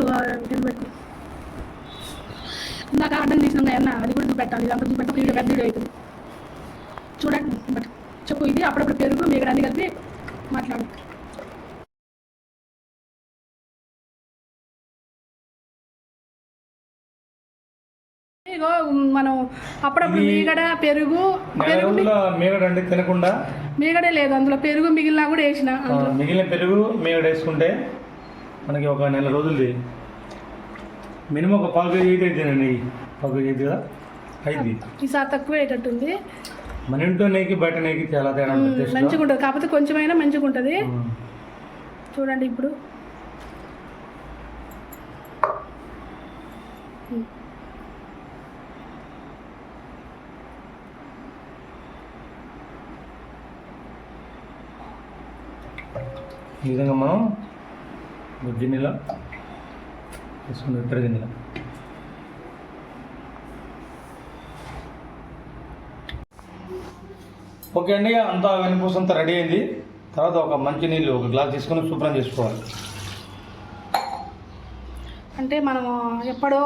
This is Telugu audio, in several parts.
అప్పుడు పెట్టుకో ఇందాక అడ్డం తీసినాం అన్న అది కూడా చూపెట్టాలి దాంట్లో చూపెట్ట వీడియో పెద్ద వీడియో అవుతుంది చూడండి బట్ చెప్పు ఇది అప్పుడప్పుడు పెరుగు మీకు అన్ని కలిపి మాట్లాడు ఇగో మనం అప్పుడప్పుడు మీగడ పెరుగు మీగడ అంటే తినకుండా మీగడే లేదు అందులో పెరుగు మిగిలినా కూడా వేసిన మిగిలిన పెరుగు మీగడ వేసుకుంటే మనకి ఒక నెల రోజులది మినిమం ఒక 1/4 కేజీ అయితే అవుతుందండి 1/4 కేజీ కదా అయింది ఈసారి తక్కువ అయ్యేటట్టుంది మన ఇంట్లో నెయ్యికి బయట నెయ్యికి చాలా తేడా మంచిగా ఉంటుంది కాకపోతే కొంచెమైనా మంచిగా ఉంటుంది చూడండి ఇప్పుడు ఈ విధంగా మనం గిన్నెలో తీసుకుని ఇతర గిన్నెలో ఓకే అండి అంతా వెనుపూస అంతా రెడీ అయింది తర్వాత ఒక మంచి నీళ్ళు ఒక గ్లాస్ తీసుకొని శుభ్రం చేసుకోవాలి అంటే మనము ఎప్పుడో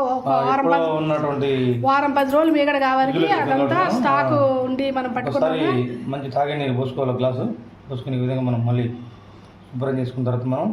ఉన్నటువంటి వారం 10 రోజులు మీగడ కావాలి అదంతా స్టాక్ ఉండి మనం ఒకసారి మంచి తాగే నీళ్ళు పోసుకోవాలి గ్లాసు పోసుకునే విధంగా మనం మళ్ళీ శుభ్రం చేసుకున్న తర్వాత మనం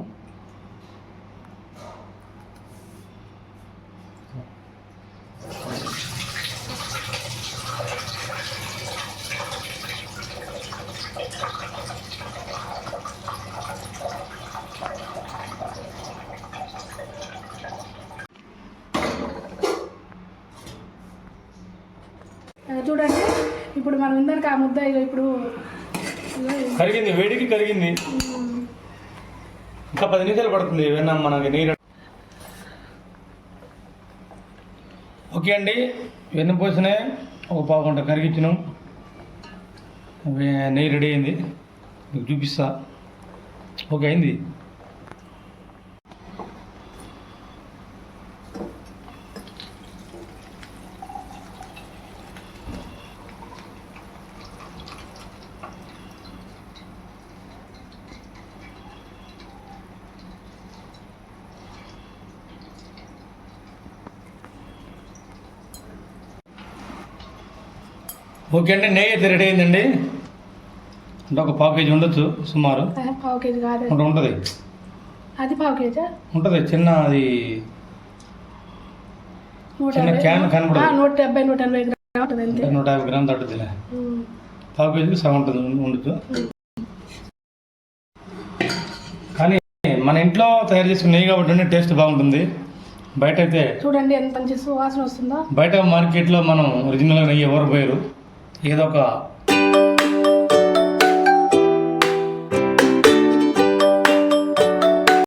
చూడండి ఇప్పుడు మనం ఇందాక ఆ ముద్ద ఇప్పుడు కరిగింది వేడికి కరిగింది ఇంకా 10 నిమిషాలు పడుతుంది ఏమన్నా మనకి నీరు ఓకే అండి వెన్నపూసనే ఒక 1/2 గంట కరిగించినాం నెయ్యి రెడీ అయింది మీకు చూపిస్తా ఓకే అయింది ఓకే అండి నెయ్యి అయితే రెడీ అయిందండి అంటే ఒక 1/2 కేజీ ఉండొచ్చు సుమారు 1/2 కేజీ కాదు ఉంటుంది అది 1/2 కేజీ ఉంటుంది చిన్న అది చిన్న క్యాన్ కనపడదు 170-180 గ్రాములు ఉంటుంది అంతే 150 గ్రాములు తట్టుదిలే 1/2 కేజీకి సగం ఉంటుంది ఉండొచ్చు కానీ మన ఇంట్లో తయారు చేసుకున్న నెయ్యి కాబట్టి టేస్ట్ బాగుంటుంది బయట అయితే చూడండి ఎంత మంచి సువాసన వస్తుందో బయట మార్కెట్లో మనం ఒరిజినల్గా నెయ్యి ఎవరు పోయారు ఏదో ఒక